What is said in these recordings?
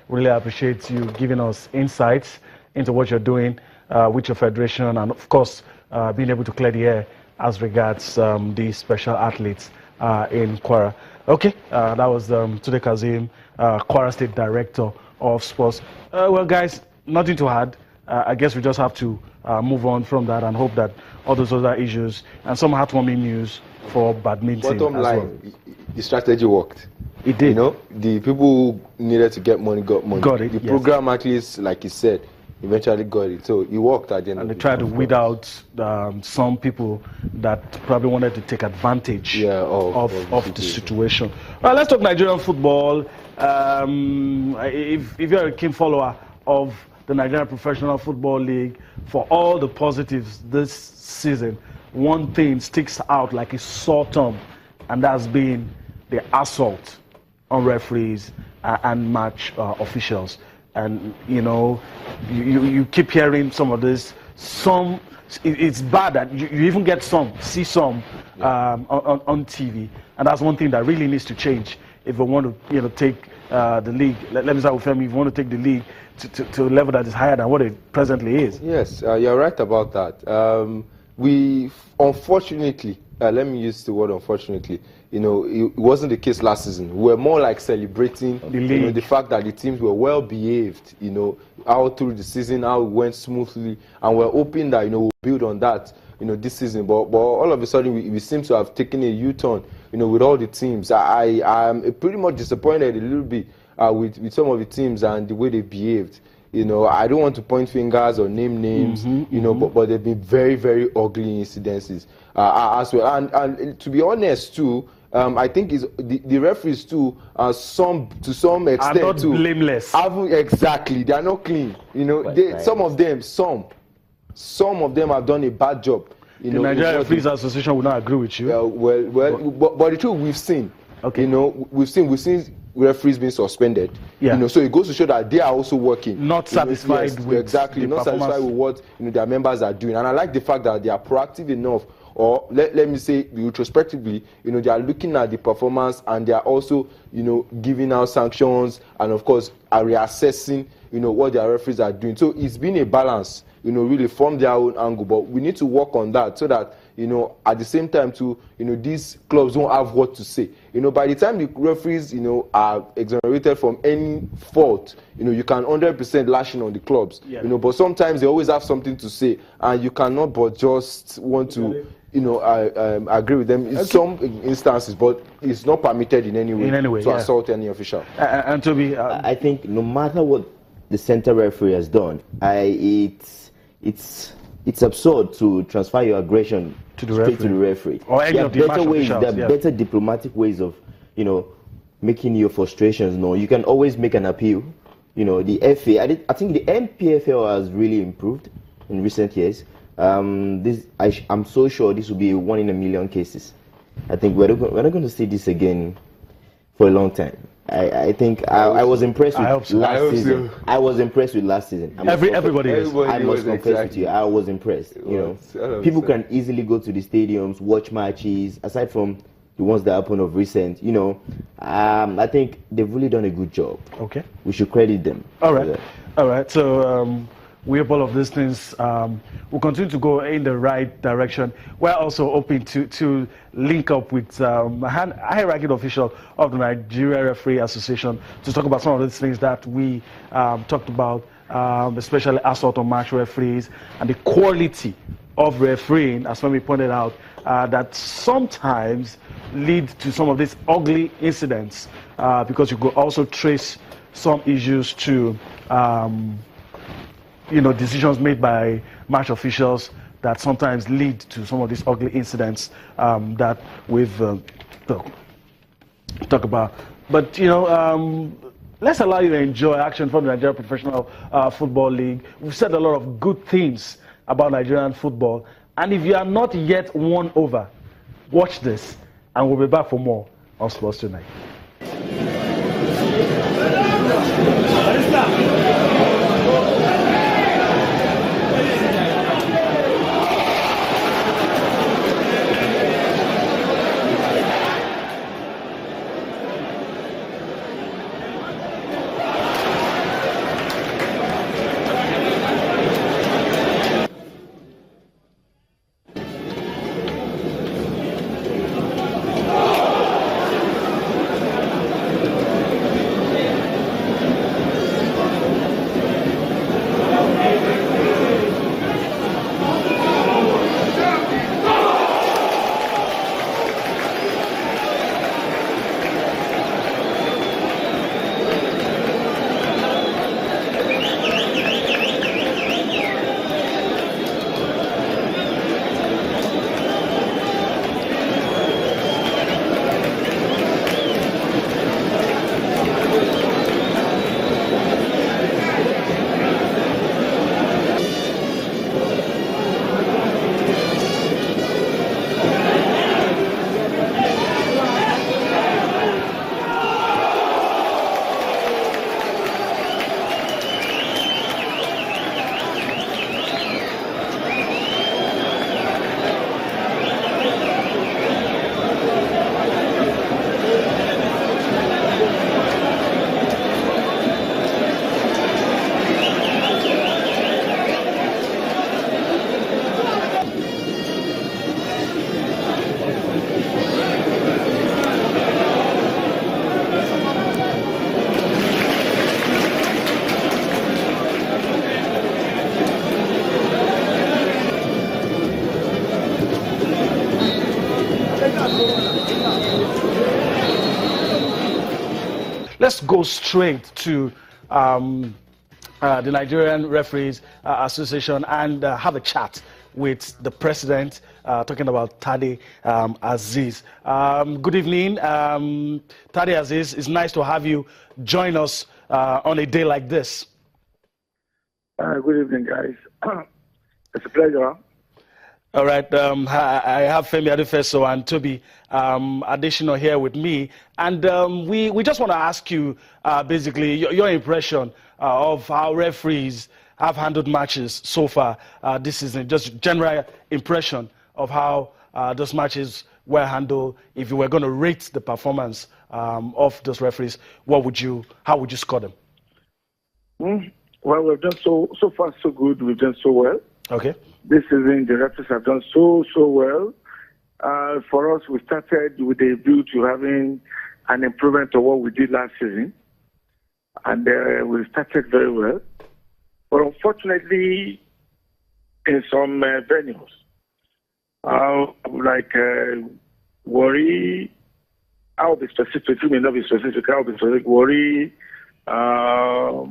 really appreciate you giving us insights into what you're doing with your federation, and of course, being able to clear the air as regards these special athletes in Kwara. Okay, that was Tade Kazeem, Kwara State Director of Sports. Well, guys, nothing to add. I guess we just have to move on from that and hope that all those other issues and some heartwarming news for badminton. Bottom line, the strategy worked. It did. You know, the people who needed to get money got money. Got it. The program, at least, like you said, eventually got it. So it worked at the end. And they tried to weed out some people that probably wanted to take advantage of the situation. Well, let's talk Nigerian football. If you're a keen follower of the Nigerian Professional Football League, for all the positives this season, one thing sticks out like a sore thumb, and that's been the assault on referees and match officials. And you know, you keep hearing some of this. Some, it's bad that you even get see some on TV, and that's one thing that really needs to change if we want to take the league. Let me start with Femi. If we want to take the league to a level that is higher than what it presently is. Yes, you're right about that. We unfortunately, let me use the word unfortunately, you know, it wasn't the case last season. We were more like celebrating the fact that the teams were well behaved, you know, out through the season, how it went smoothly, and we're hoping that, you know, we'll build on that, you know, this season. But all of a sudden, we seem to have taken a U-turn, you know, with all the teams. I'm pretty much disappointed a little bit with some of the teams and the way they behaved. You know, I don't want to point fingers or name names, you know, but they've been very, very ugly incidences as well. And to be honest, too, I think the referees too, to some extent, are not too, blameless. Exactly, they are not clean. You know, some of them have done a bad job. You know, the Nigerian Refrees Association will not agree with you. But the truth we've seen, you know, we've seen referees being suspended. Yeah. You know, so it goes to show that they are also working. Not satisfied with exactly, not satisfied with what, you know, their members are doing. And I like the fact that they are proactive enough, or let me say retrospectively, you know, they are looking at the performance and they are also, you know, giving out sanctions and of course are reassessing, you know, what their referees are doing. So it's been a balance, you know, really from their own angle. But we need to work on that so that, you know, at the same time too, you know, these clubs don't have what to say. You know, by the time the referees, you know, are exonerated from any fault, you know, you can 100% lashing on the clubs. Yeah. You know, but sometimes they always have something to say, and you cannot but just want to, you know, agree with them in some instances, but it's not permitted in any way to assault any official. And Toby, I think no matter what the center referee has done, it's absurd to transfer your aggression straight to the referee. Or any of the match officials. There are better diplomatic ways of, you know, making your frustrations known. You can always make an appeal. You know, the FA, I think the NPFL has really improved in recent years. I'm so sure this will be a 1 in a million cases. I think we're not going to see this again for a long time. I think I was impressed with last season. I was impressed with last season. Everybody is. I must confess with you, I was impressed. You know, people can easily go to the stadiums, watch matches. Aside from the ones that happened of recent, you know, I think they've really done a good job. Okay, we should credit them. All right, all right. So we hope all of these things will continue to go in the right direction. We're also hoping to link up with a high-ranking official of the Nigerian Referee Association to talk about some of these things that we talked about, especially assault on match referees and the quality of refereeing, as Femi pointed out, that sometimes lead to some of these ugly incidents because you could also trace some issues to you know, decisions made by match officials that sometimes lead to some of these ugly incidents that we've talked about. But, you know, let's allow you to enjoy action from the Nigerian Professional Football League. We've said a lot of good things about Nigerian football. And if you are not yet won over, watch this. And we'll be back for more on Sports Tonight. let's go straight to the Nigerian Referees Association and have a chat with the president, talking about Tade Azeez. Good evening, Tade Azeez. It's nice to have you join us on a day like this. Good evening, guys. It's a pleasure. All right, I have Femi Adefeso and Toby Additional here with me, and we just want to ask you basically your impression of how referees have handled matches so far this season. Just general impression of how those matches were handled. If you were going to rate the performance of those referees, how would you score them? Well, we've done so far so good. We've done so well. Okay. This season, the referees have done so well. For us, we started with a view to having an improvement of what we did last season, and we started very well. But unfortunately, in some venues, like Warri, I'll be specific. You may not be specific. I'll be specific. Warri, the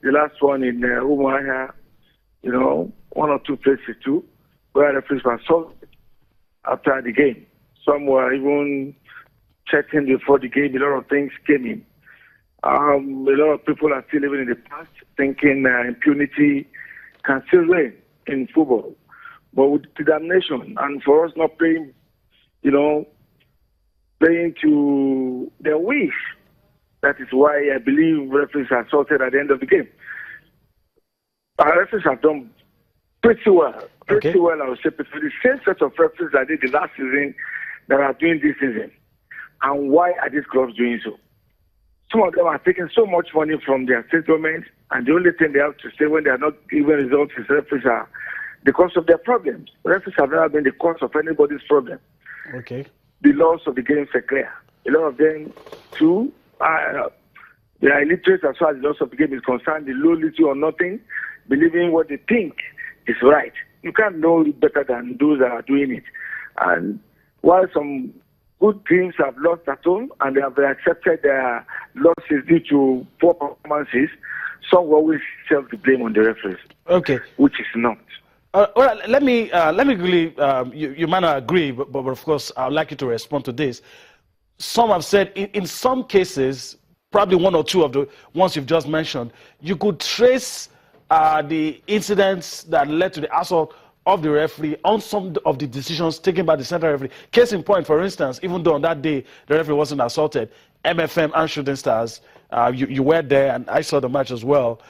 last one in Umuahia. You know, one or two places too, where referees were assaulted after the game. Some were even checking before the game. A lot of things came in. A lot of people are still living in the past, thinking impunity can still reign in football. But with determination, and for us not playing, playing to their wish, that is why I believe referees are assaulted at the end of the game. Our referees have done pretty well. Pretty well, I would say. But the same set of referees that did the last season that are doing this season. And why are these clubs doing so? Some of them are taking so much money from their state government, and the only thing they have to say when they are not giving results is referees are the cause of their problems. Referees have never been the cause of anybody's problem. Okay. The laws of the game are clear. A lot of them, too, they are illiterate as far as the laws of the game is concerned. They know little or nothing, believing what they think is right. You can't know it better than those that are doing it. And while some good teams have lost at home and they have accepted their losses due to poor performances, some will always self the blame on the referees. Okay. Which is not. Well, let me really, you might not agree, but of course, I'd like you to respond to this. Some have said in some cases, probably one or two of the ones you've just mentioned, you could trace the incidents that led to the assault of the referee on some of the decisions taken by the central referee. Case in point, for instance, even though on that day the referee wasn't assaulted, MFM and Shooting Stars, you were there and I saw the match as well.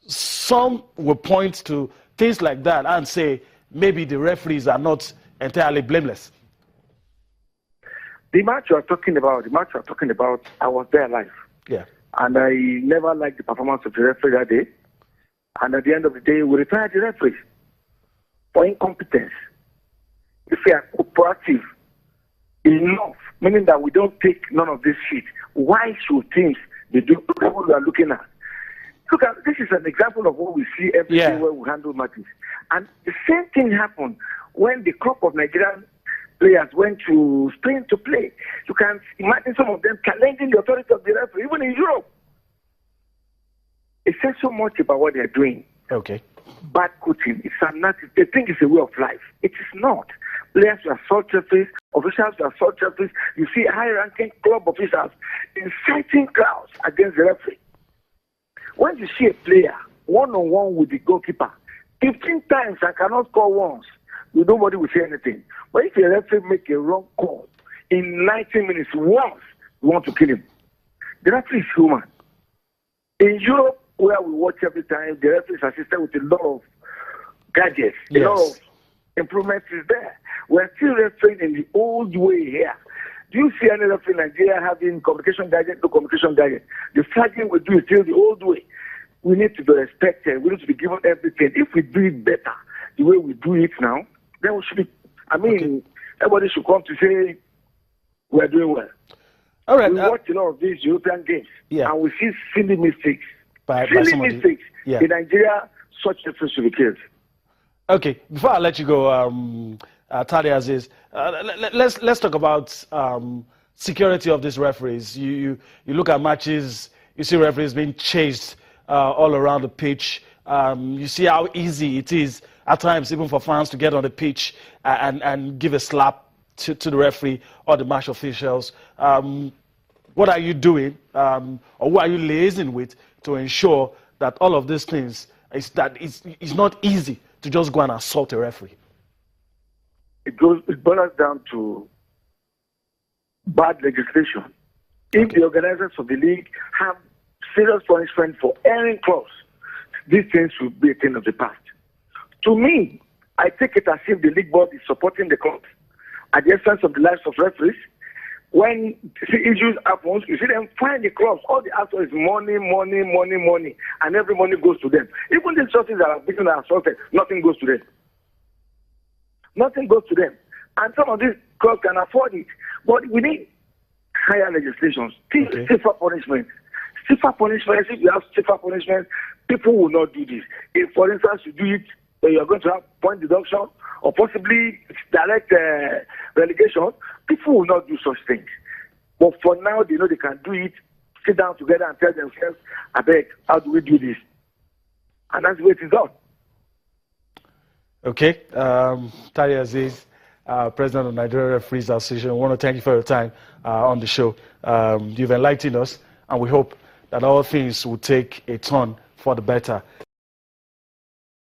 Some will point to things like that and say maybe the referees are not entirely blameless. The match you are talking about, I was there live. Yeah. And I never liked the performance of the referee that day. And at the end of the day, we retired the referees for incompetence. If we are cooperative enough, meaning that we don't take none of this shit, why should teams be doing what we are looking at? Look at this is an example of what we see every day where we handle matches. And the same thing happened when the crop of Nigerian players went to Spain to play. You can imagine some of them challenging the authority of the referee, even in Europe. It says so much about what they're doing. Okay. Bad coaching. They think it's a way of life. It is not. Players will assault referees, officials will assault referees. You see high-ranking club officials inciting crowds against the referee. When you see a player one-on-one with the goalkeeper 15 times and cannot score once, nobody will say anything. But if a referee make a wrong call in 90 minutes once, you want to kill him. The referee is human. In Europe, where we watch every time, the referee is assisted with a lot of gadgets, a lot of improvements is there. We're still refereeing in the old way here. Do you see any referee in Nigeria having communication gadget, no communication gadget? The flagging we do is still the old way. We need to be respected. We need to be given everything. If we do it better, the way we do it now, then we should be, everybody should come to say we're doing well. All right. We watch a lot of these European games, and we see silly mistakes. Silly mistakes. In Nigeria, such referees should be killed. Okay, before I let you go, Tade Azeez, let's talk about security of these referees. You look at matches, you see referees being chased all around the pitch. You see how easy it is at times, even for fans, to get on the pitch and give a slap to the referee or the match officials. What are you doing, or who are you liaising with to ensure that all of these things it's not easy to just go and assault a referee? It boils down to bad legislation. If the organizers of the league have serious punishment for erring clubs, these things will be a thing of the past. To me, I take it as if the league board is supporting the clubs at the expense of the lives of referees. When issues happen, you see them find the clubs. All the answer is money, money, money, money, and every money goes to them. Even the judges that are beaten and assaulted, nothing goes to them. Nothing goes to them. And some of these clubs can afford it. But we need higher legislation, stiffer punishment. Stiffer punishment, if you have stiffer punishment, people will not do this. If, for instance, you do it, you are going to have point deduction or possibly direct relegation, people will not do such things. But for now, they know they can do it, sit down together and tell themselves, I beg, how do we do this? And that's the way it is done. Okay. Tade Azeez, President of Nigerian Refrees Association, I want to thank you for your time on the show. You've enlightened us, and we hope that all things will take a turn for the better.